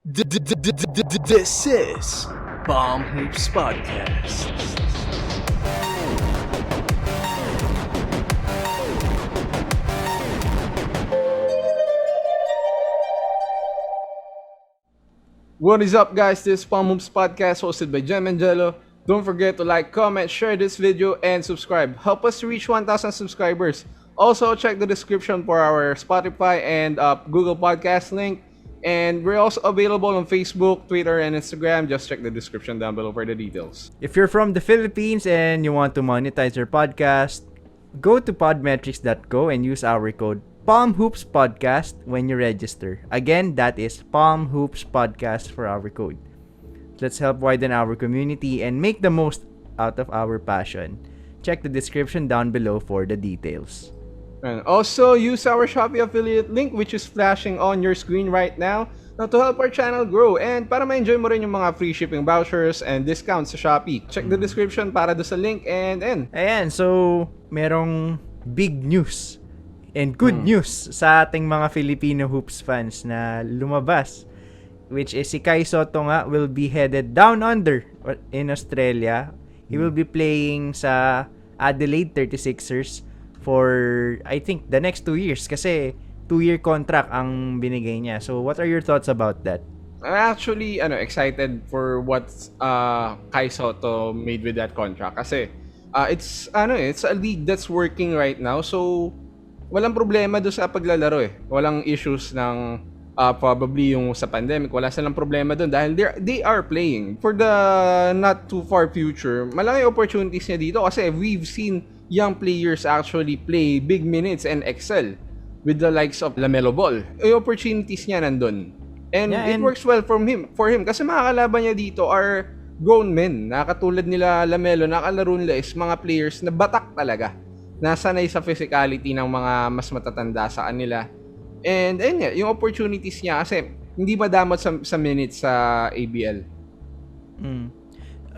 This is Bomb Hoops Podcast. What is up, guys? This is Bomb Hoops Podcast hosted by Jem and Jello. Don't forget to like, comment, share this video, and subscribe. Help us reach 1,000 subscribers. Also, check the description for our Spotify and Google Podcast link. And we're also available on Facebook, Twitter, and Instagram. Just check the description down below for the details. If you're from the Philippines and you want to monetize your podcast, go to podmetrics.co and use our code PalmHoopsPodcast when you register. Again, that is PalmHoopsPodcast for our code. Let's help widen our community and make the most out of our passion. Check the description down below for the details. And also, use our Shopee affiliate link which is flashing on your screen right now to help our channel grow and para ma-enjoy mo rin yung mga free shipping vouchers and discounts sa Shopee. Check the description para do sa link and Ayan, so merong big news and good news sa ating mga Filipino hoops fans na lumabas, which is si Kai Sotto nga will be headed down under in Australia. He will be playing sa Adelaide 36ers for, I think, the next 2 years kasi 2-year contract ang binigay niya. So, what are your thoughts about that? I'm actually excited for what Kai Sotto made with that contract kasi it's a league that's working right now. So, walang problema doon sa paglalaro eh. Walang issues ng probably yung sa pandemic, wala silang problema doon dahil they are playing. For the not too far future, malaki opportunities niya dito kasi we've seen young players actually play big minutes and excel with the likes of LaMelo Ball. Yung opportunities niya nandun. And it works well for him kasi mga kalaban niya dito are grown men. Nakatulad nila LaMelo, nakalaro nila is mga players na batak talaga. Nasanay sa physicality ng mga mas matatanda sa kanila. And ayun nga, yung opportunities niya kasi hindi madamot sa minutes sa ABL.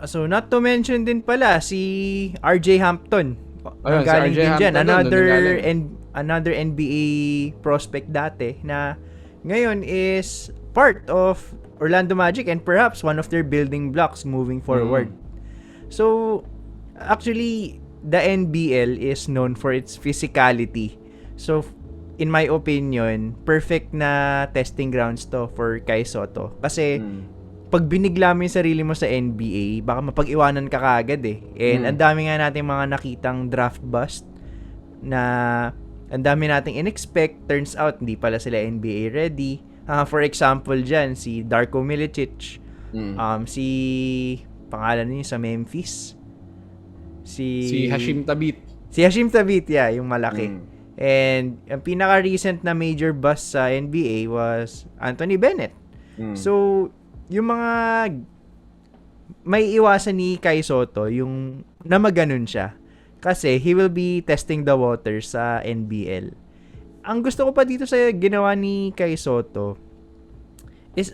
So, not to mention din pala si RJ Hampton. Ayun, galing si RJ din dyan. Hampton Another NBA prospect dati na ngayon is part of Orlando Magic and perhaps one of their building blocks moving forward. So, actually, the NBL is known for its physicality. So, in my opinion, perfect na testing grounds to for Kai Sotto. Kasi, pag binigla mo yung sarili mo sa NBA, baka mapag-iwanan ka kagad eh. And ang dami nga nating mga nakitang draft bust na ang dami nating in-expect. Turns out, hindi pala sila NBA ready. For example dyan, si Darko Milicic, si pangalan niya sa Memphis, si Hashim Thabit. Si Hashim Thabit, yeah, yung malaki. And ang pinaka-recent na major bust sa NBA was Anthony Bennett. So, yung mga may iwasan ni Kai Sotto yung na maganon siya. Kasi he will be testing the waters sa NBL. Ang gusto ko pa dito sa ginawa ni Kai Sotto is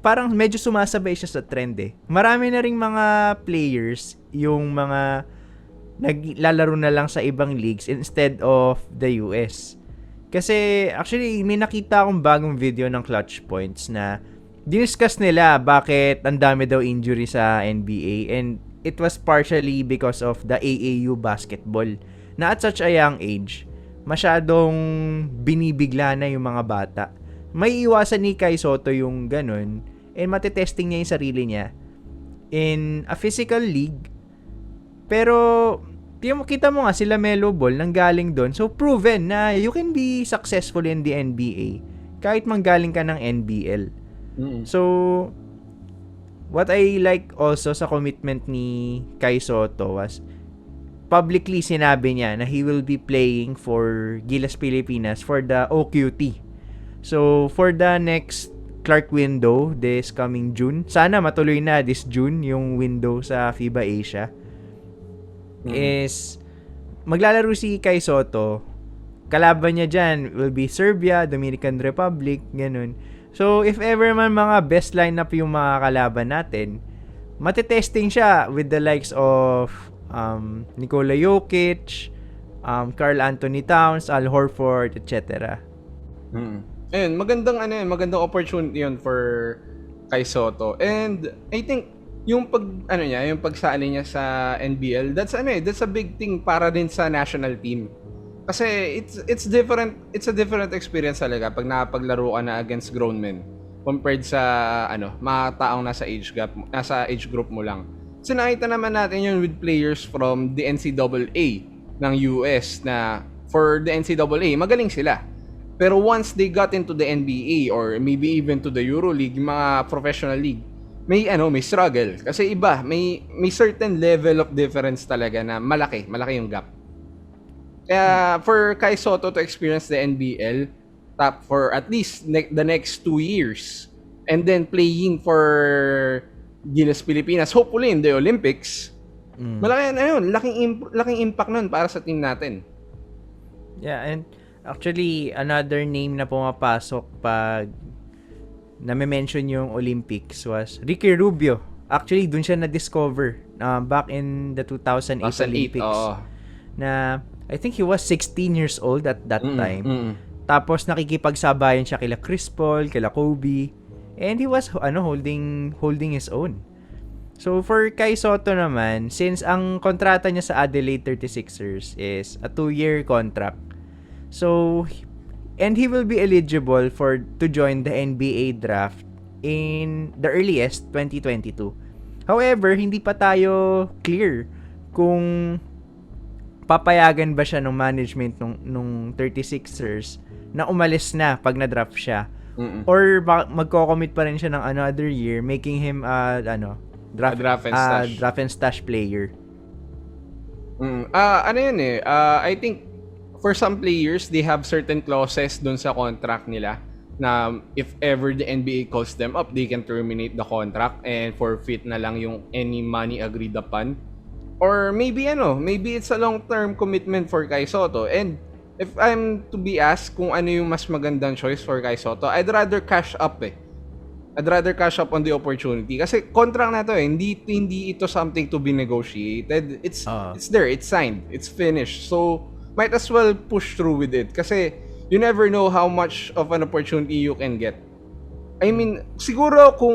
parang medyo sumasabay siya sa trend eh. Marami na ring mga players yung mga naglalaro na lang sa ibang leagues instead of the US. Kasi actually may nakita akong bagong video ng Clutch Points na diniscuss nila bakit ang dami daw injury sa NBA and it was partially because of the AAU basketball na at such a young age masyadong binibigla na yung mga bata. May iwasan ni Kai Sotto yung ganun and matetesting niya yung sarili niya in a physical league. Pero kita mo nga sila LaMelo Ball nanggaling doon, so proven na you can be successful in the NBA kahit manggaling ka ng NBL. So, what I like also sa commitment ni Kai Sotto was publicly sinabi niya na he will be playing for Gilas Pilipinas for the OQT. So, for the next Clark window this coming June, sana matuloy na this June yung window sa FIBA Asia, is maglalaro si Kai Sotto. Kalaban niya dyan will be Serbia, Dominican Republic, ganun. So, if ever man mga best lineup yung mga kalaban natin, matetesting siya with the likes of Nikola Jokic, Karl Anthony Towns, Al Horford, etc. Ayun, magandang opportunity yun for Kai Sotto. And I think yung yung pagsali niya sa NBL, that's a big thing para din sa national team. Kasi it's different, it's a different experience talaga pag nakapaglaro ka na against grown men compared sa mga taong nasa age group mo lang. So nakita naman natin yun with players from the NCAA ng US na for the NCAA, magaling sila. Pero once they got into the NBA or maybe even to the EuroLeague, mga professional league, may struggle kasi iba, may certain level of difference talaga na malaki yung gap. Kaya for Kai Sotto to experience the NBL top for at least the next 2 years and then playing for Gilas Pilipinas, hopefully in the Olympics, laking impact nun para sa team natin. Yeah, and actually another name na pumapasok pag na-mention yung Olympics was Ricky Rubio. Actually, dun siya na-discover back in the 2008 Olympics. Na I think he was 16 years old at that time. Tapos nakikipagsabayan siya kila Chris Paul, kila Kobe, and he was holding his own. So for Kai Sotto naman, since ang kontrata niya sa Adelaide 36ers is a 2-year contract. So and he will be eligible to join the NBA draft in the earliest 2022. However, hindi pa tayo clear kung papayagan ba siya ng management nung 36ers na umalis na pag na-draft siya. Or magko-commit pa rin siya ng another year, making him draft and stash player. I think for some players, they have certain clauses dun sa contract nila na if ever the NBA calls them up, they can terminate the contract and forfeit na lang yung any money agreed upon. Or maybe it's a long-term commitment for Kai Sotto. And if I'm to be asked kung ano yung mas magandang choice for Kai Sotto, I'd rather cash up I'd rather cash up on the opportunity. Kasi contract na to hindi ito something to be negotiated. It's there, it's signed, it's finished. So, might as well push through with it. Kasi you never know how much of an opportunity you can get. I mean, siguro kung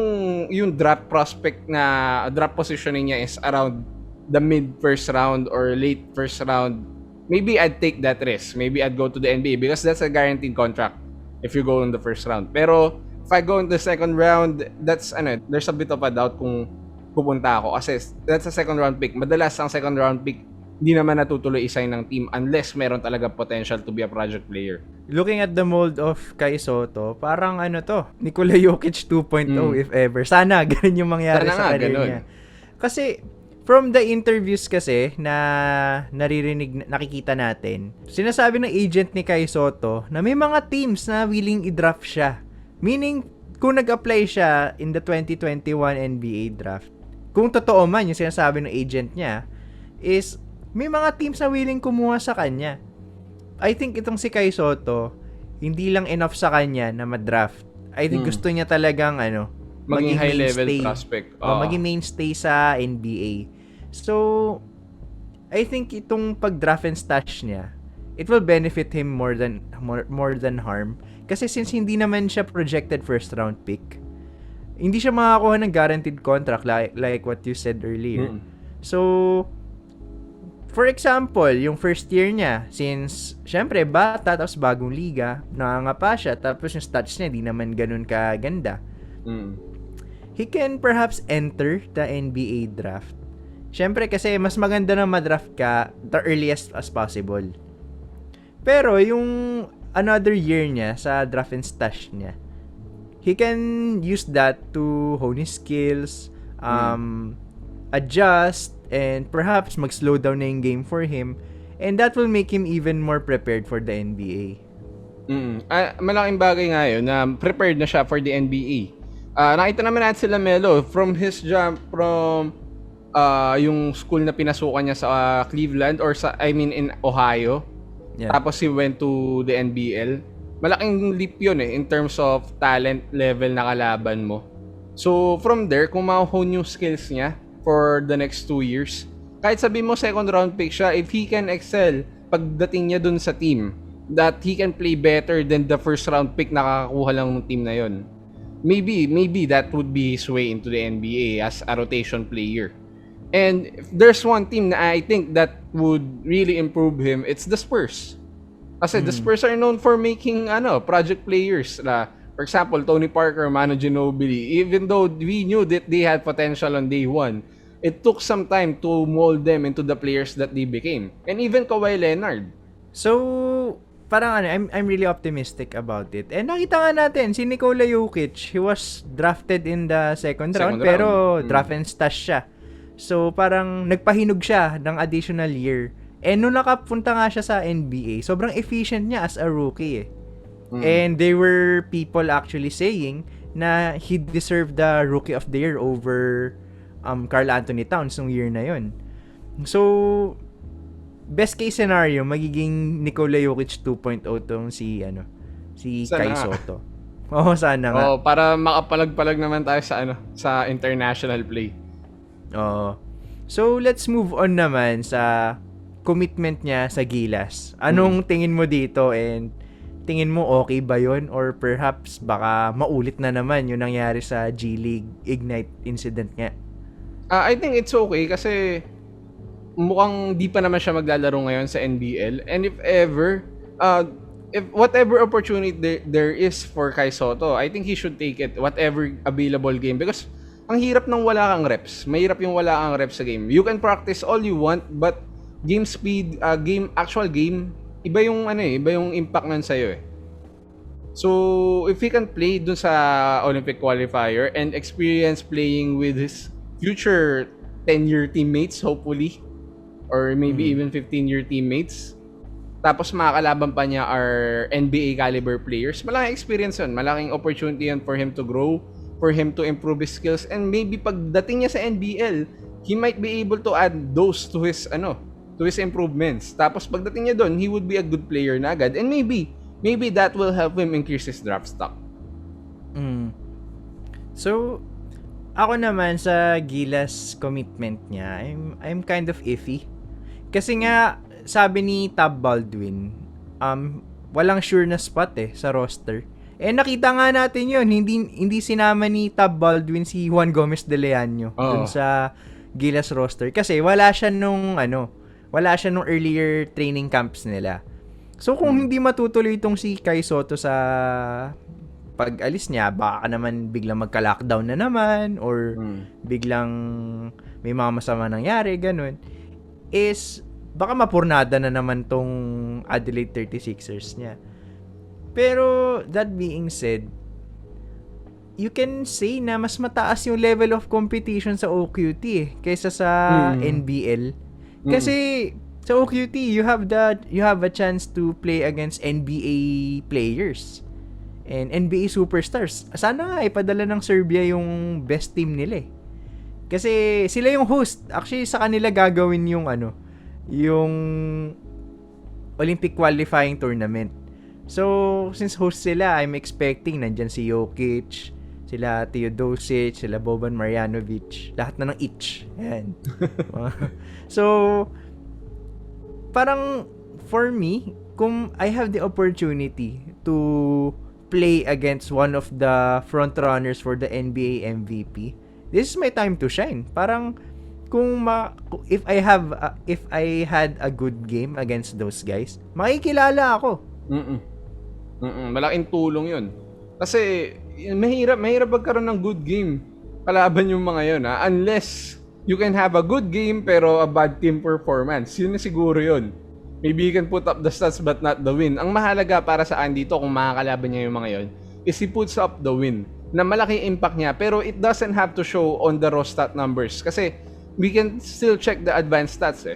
yung draft positioning niya is around the mid first round or late first round, maybe I'd take that risk. Maybe I'd go to the NBA because that's a guaranteed contract if you go in the first round. Pero if I go in the second round, there's a bit of a doubt kung pupunta ako kasi that's a second round pick. Madalas ang second round pick hindi naman natutuloy i-sign ng team unless meron talaga potential to be a project player. Looking at the mold of Kai Sotto, parang Nikola Jokic 2.0 if ever. Sana ganun yung mangyari sa career niya. Kasi from the interviews kasi na nakikita natin, sinasabi ng agent ni Kai Sotto na may mga teams na willing i-draft siya. Meaning, kung nag-apply siya in the 2021 NBA draft, kung totoo man yung sinasabi ng agent niya, is may mga teams na willing kumuha sa kanya. I think itong si Kai Sotto, hindi lang enough sa kanya na ma-draft. I think gusto niya talagang maging high-level prospect. Maging mainstay sa NBA. So, I think itong pag-draft and stash niya, it will benefit him more than harm. Kasi since hindi naman siya projected first round pick, hindi siya makakuha ng guaranteed contract like what you said earlier. So, for example, yung first year niya, since syempre bata tapos bagong liga, nangangapa siya, tapos yung stats niya di naman ganun kaganda. He can perhaps enter the NBA draft. Syempre kasi mas maganda na ma-draft ka the earliest as possible. Pero yung another year niya sa draft and stash niya, he can use that to hone his skills, adjust, and perhaps mag-slow down na yung game for him, and that will make him even more prepared for the NBA. Malaking bagay nga yun na prepared na siya for the NBA. Nakita naman natin sila Melo from his jump from yung school na pinasukan niya sa Cleveland or in Ohio. Yeah. Tapos he went to the NBL. Malaking leap yun in terms of talent level na kalaban mo. So from there, kung ma-hone yung skills niya for the next 2 years, kahit sabi mo second round pick siya, if he can excel pagdating niya dun sa team, that he can play better than the first round pick na kakakuha lang ng team na yun, maybe that would be his way into the NBA as a rotation player. And if there's one team na I think that would really improve him, it's the Spurs. Kasi the Spurs are known for making project players. For example, Tony Parker, Manu Ginobili, even though we knew that they had potential on day one, it took some time to mold them into the players that they became. And even Kawhi Leonard. So, parang I'm really optimistic about it. And nakita nga natin, si Nikola Jokic, he was drafted in the second round, pero draft and stash siya. So, parang nagpahinog siya ng additional year. And nung nakapunta nga siya sa NBA, sobrang efficient niya as a rookie eh. And there were people actually saying na he deserved the Rookie of the Year over Karl Anthony Towns nung year na yon. So, best case scenario, magiging Nikola Jokic 2.0 tong si Kai Sotto. Oo, sana nga. Oh, para makapalag-palag naman tayo sa international play. So, let's move on naman sa commitment niya sa Gilas. Anong tingin mo dito and tingin mo okay ba yon or perhaps baka maulit na naman yung nangyari sa G League Ignite incident nga? I think it's okay kasi mukhang di pa naman siya maglalaro ngayon sa NBL. And if ever, if whatever opportunity there is for Kai Sotto, I think he should take it, whatever available game. Because ang hirap ng wala kang reps. Mahirap yung wala kang reps sa game. You can practice all you want, but game speed, actual game, iba yung iba yung impact nun sa'yo eh. So, if he can play dun sa Olympic Qualifier and experience playing with his future 10-year teammates, hopefully, or maybe even 15-year teammates, tapos makakalaban pa niya are NBA caliber players, malaking experience yun, malaking opportunity yun for him to grow, for him to improve his skills, and maybe pagdating niya sa NBL, he might be able to add those to his improvements. Tapos pagdating niya doon, he would be a good player na agad, and maybe that will help him increase his draft stock. So, ako naman sa Gilas commitment niya, I'm kind of iffy. Kasi nga, sabi ni Tab Baldwin, walang sure na spot sa roster. Nakita nga natin yun, hindi sinama ni Tab Baldwin si Juan Gomez de Leaño dun sa Gilas roster. Kasi wala siya nung earlier training camps nila. So kung hindi matutuloy itong si Kai Sotto sa pag-alis niya, baka naman biglang magka-lockdown na naman or biglang may mga masama nangyari, ganun. Baka mapurnada na naman tong Adelaide 36ers niya. Pero, that being said, you can say na mas mataas yung level of competition sa OQT kaysa sa NBL. Kasi, sa OQT, you have a chance to play against NBA players and NBA superstars. Sana nga ipadala ng Serbia yung best team nila Kasi, sila yung host. Actually, sa kanila gagawin yung yung Olympic Qualifying Tournament. So, since host sila, I'm expecting nandyan si Jokic, sila Teodosic, sila Boban Marjanovic, lahat na ng itch. Ayan. So, parang for me, kung I have the opportunity to play against one of the front runners for the NBA MVP, this is my time to shine. Parang if I had a good game against those guys, makikilala ako. Malaking tulong yun. Kasi mahirap magkaroon ng good game kalaban yung mga yun unless you can have a good game pero a bad team performance. Yun na siguro yun. Maybe you can put up the stats but not the win. Ang mahalaga para saan dito kung makakalaban niya yung mga yun is he puts up the win na malaking impact niya pero it doesn't have to show on the raw stat numbers kasi we can still check the advanced stats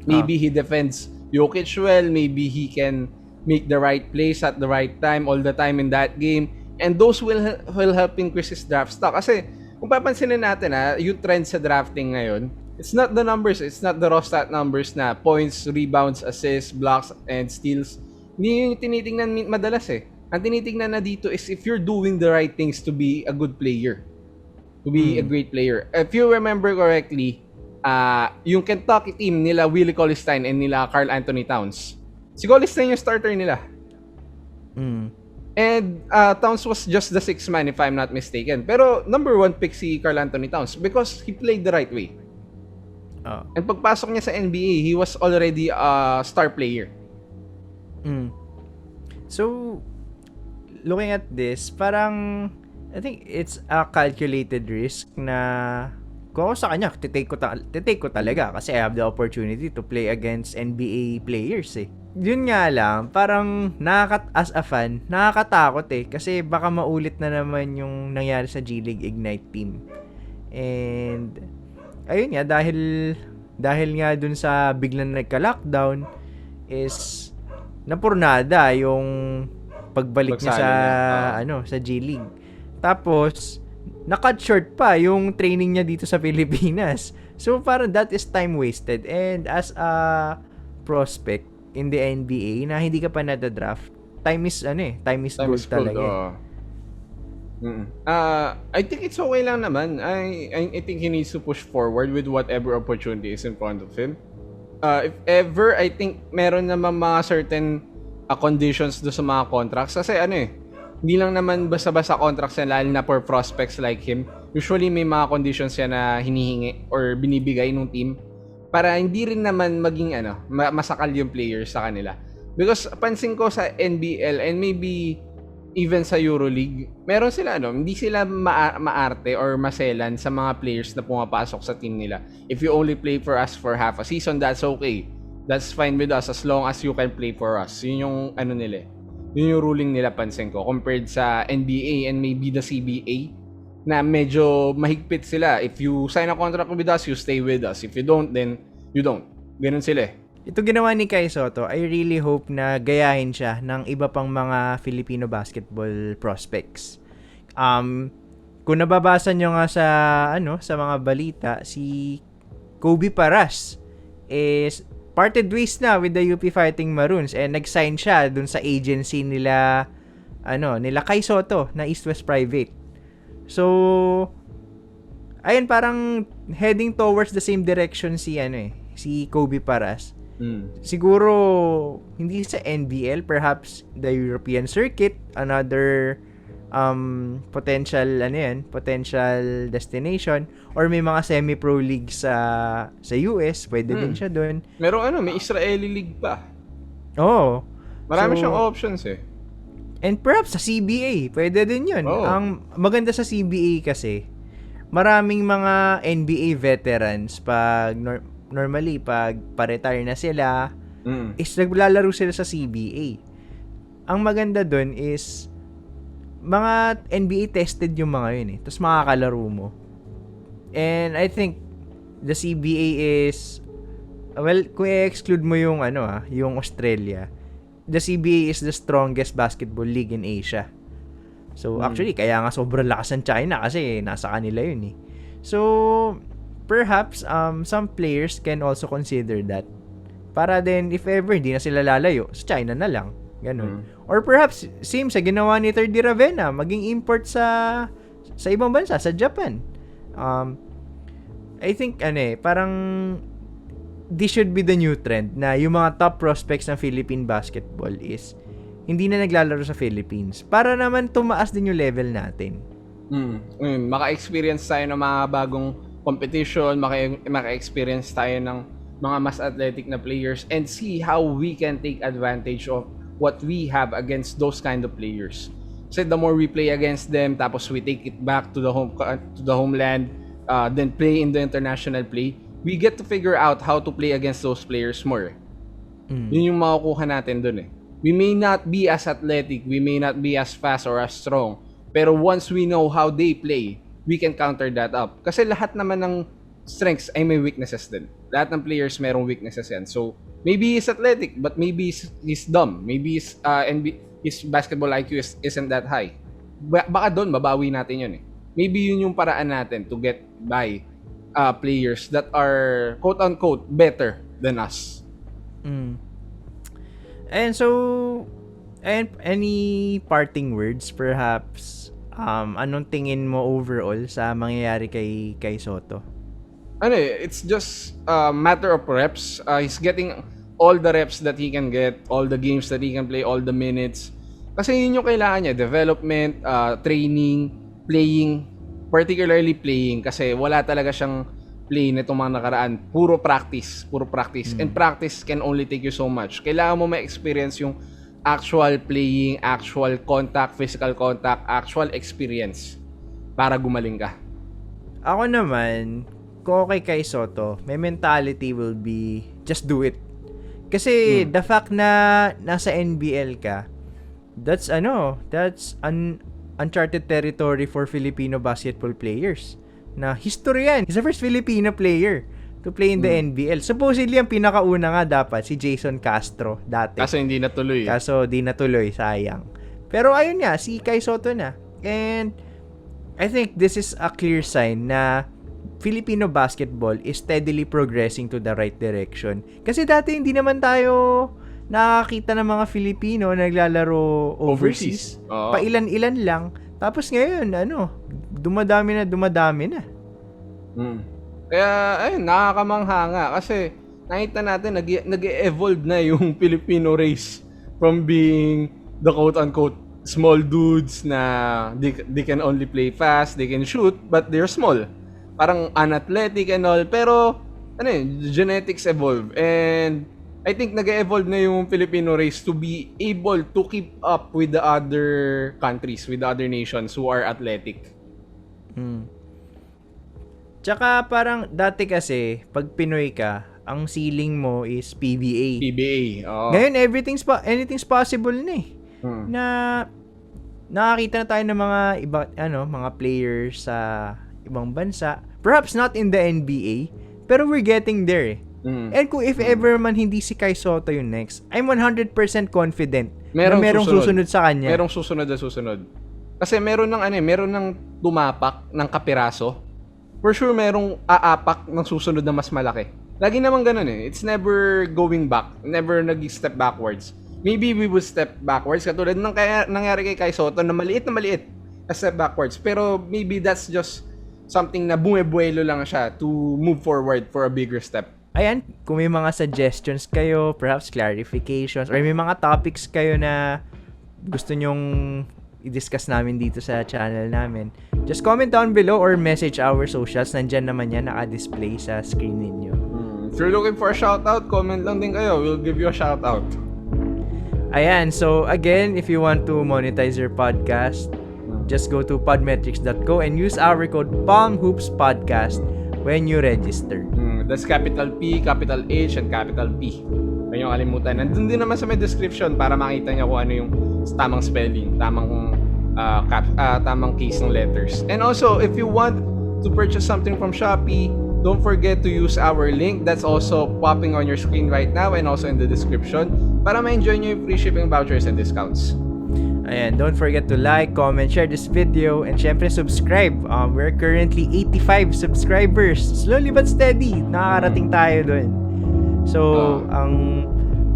Maybe he defends Jokic well, maybe he can make the right plays at the right time all the time in that game, and those will help increase his draft stock. Kasi kung papansinin natin yung trend sa drafting ngayon, it's not the numbers, it's not the raw stat numbers na points, rebounds, assists, blocks, and steals. Hindi yung tinitingnan madalas Ang tinitingnan na dito is if you're doing the right things to be a good player, to be a great player. If you remember correctly, yung Kentucky team nila Willie Cauley-Stein and nila Karl Anthony Towns, si Cauley-Stein yung starter nila. And Towns was just the sixth man if I'm not mistaken. Pero number one pick si Karl Anthony Towns because he played the right way. Oh. And pagpasok niya sa NBA, he was already a star player. So, looking at this, parang I think it's a calculated risk na kung ako sa kanya, titake ko talaga kasi I have the opportunity to play against NBA players eh. Yun nga lang, parang as a fan, nakakatakot eh kasi baka maulit na naman yung nangyari sa G League Ignite team. And ayun nga, dahil nga dun sa biglang nagka-lockdown is napurnada yung pagbalik niya sa sa G League. Tapos na-cut short pa yung training niya dito sa Pilipinas. So parang that is time wasted. And as a prospect in the NBA na hindi ka pa nada-draft, time is gold talaga. I think it's okay lang naman. I think he needs to push forward with whatever opportunity is in front of him. If ever, I think meron naman mga certain conditions do sa mga contracts. Kasi hindi lang naman basta-basta contracts yan, lalo na for prospects like him. Usually may mga conditions yan na hinihingi or binibigay ng team para hindi rin naman maging masakal yung players sa kanila. Because pansin ko sa NBL and maybe even sa EuroLeague, meron sila hindi sila maarte or maselan sa mga players na pumapasok sa team nila. If you only play for us for half a season, that's okay. That's fine with us as long as you can play for us. Yun yung nila. Yun yung ruling nila, pansin ko, compared sa NBA and maybe the CBA na medyo mahigpit sila. If you sign a contract with us, you stay with us. If you don't, then you don't. Ganun sila eh. Ito ginawa ni Kai Sotto, I really hope na gayahin siya ng iba pang mga Filipino basketball prospects. Kung nababasa nyo nga sa mga balita, si Kobe Paras is parted ways na with the UP Fighting Maroons and nag-sign siya dun sa agency nila Kai Sotto na East West Private. So ayun, parang heading towards the same direction si Kobe Paras. Siguro hindi sa NBL, perhaps the European circuit, another potential destination, or may mga semi-pro league sa US, pwede din siya doon. May Israeli league pa. Oh. Marami siyang options eh. And perhaps sa CBA, pwede din 'yun. Ang maganda sa CBA kasi, maraming mga NBA veterans normally pag pa-retire na sila, is naglalaro sila sa CBA. Ang maganda doon is mga NBA tested yung mga yun eh. Tapos makakalaro mo. And I think the CBA is kung i-exclude mo yung yung Australia, the CBA is the strongest basketball league in Asia. So actually kaya nga sobrang lakas ng China kasi nasa kanila yun eh. So perhaps some players can also consider that. Para then if ever hindi na sila lalayo, sa China na lang. Ganun. Or perhaps same sa ginawa ni Third Ravenna, maging import sa ibang bansa, sa Japan. I think parang this should be the new trend na yung mga top prospects ng Philippine basketball is hindi na naglalaro sa Philippines para naman tumaas din yung level natin. Maka-experience tayo ng mga bagong competition, maka-experience tayo ng mga mas athletic na players and see how we can take advantage of what we have against those kind of players. So the more we play against them, tapos we take it back to the homeland, then play in the international play, we get to figure out how to play against those players more. Yun yung makukuha natin dun eh. We may not be as athletic, we may not be as fast or as strong, pero once we know how they play, we can counter that up. Kasi lahat naman ng strengths ay may weaknesses din. Lahat ng players merong weaknesses yan. So, maybe he's athletic, but maybe he's dumb. Maybe his basketball IQ isn't that high. Baka doon, mabawi natin yun eh. Maybe yun yung paraan natin to get by players that are quote-unquote better than us. And so, any parting words perhaps? Anong tingin mo overall sa mangyayari kay Sotto? It's just a matter of reps. He's getting all the reps that he can get, all the games that he can play, all the minutes. Kasi yun yung kailangan niya, development, training, playing, particularly playing kasi wala talaga siyang play nitong mga nakaraan. Puro practice. And practice can only take you so much. Kailangan mo ma-experience yung actual playing, actual contact, physical contact, actual experience para gumaling ka. Ako naman, kung kay Kai Sotto, my mentality will be just do it. Kasi the fact na nasa NBL ka, that's uncharted territory for Filipino basketball players. Na history yan. He's the first Filipino player to play in the NBL. Supposedly, ang pinakauna nga dapat si Jason Castro dati. Kaso hindi natuloy. Kaso di natuloy, sayang. Pero ayun nga, si Kai Sotto na. And I think this is a clear sign na Filipino basketball is steadily progressing to the right direction. Kasi dati hindi naman tayo nakakita ng mga Filipino naglalaro overseas. Pailan-ilan lang. Tapos ngayon, dumadami na. Kaya, ayun, nakakamangha nga. Kasi, nakita natin, nag-evolve na yung Filipino race from being the quote-unquote small dudes na they can only play fast, they can shoot, but they're small. Parang unathletic and all. Pero, genetics evolve. And, I think nag-evolve na yung Filipino race to be able to keep up with the other countries, with the other nations who are athletic. Tsaka parang dati kasi, pag Pinoy ka, ang ceiling mo is PBA. Oo. Ngayon, anything's possible na eh. Na nakakita na tayo ng mga players sa ibang bansa. Perhaps not in the NBA, pero we're getting there eh. And kung if ever man hindi si Kai Sotto yung next, I'm 100% confident na merong susunod sa kanya. Merong susunod. Kasi meron ng tumapak ng kapiraso. For sure merong aapak ng susunod na mas malaki. Lagi naman ganun eh. It's never going back, never nag-step backwards. Maybe we will step backwards katulad ng nangyari kay Kai Sotto na maliit na step backwards. Pero maybe that's just something na bumubuelo lang siya to move forward for a bigger step. Ayan, kung may mga suggestions kayo, perhaps clarifications, or may mga topics kayo na gusto nyong i-discuss namin dito sa channel namin, just comment down below or message our socials. Nandyan naman yan, naka-display sa screen ninyo. If you're looking for a shoutout, comment lang din kayo. We'll give you a shoutout. Ayan, so again, if you want to monetize your podcast, just go to podmetrics.co and use our code PalmHoopsPodcast when you register. That's capital P, capital H, and capital P. Huwag niyong kalimutan. Nandun din naman sa may description para makita niyo kung ano yung tamang spelling, tamang case ng letters. And also, if you want to purchase something from Shopee, don't forget to use our link that's also popping on your screen right now and also in the description para ma-enjoy niyo yung free shipping vouchers and discounts. Ayan, don't forget to like, comment, share this video, and syempre subscribe. We're currently 85 subscribers. Slowly but steady, nakakarating tayo dun. So, ang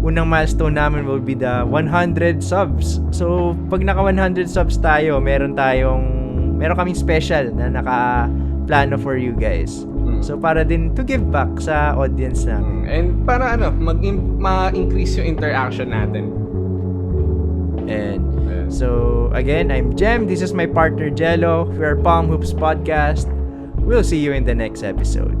unang milestone namin will be the 100 subs. So, pag naka 100 subs tayo, meron kaming special na naka-plano for you guys. So, para din to give back sa audience namin. And para ma-increase yung interaction natin. And so, again, I'm Jem. This is my partner, Jello. We are Palm Hoops Podcast. We'll see you in the next episode.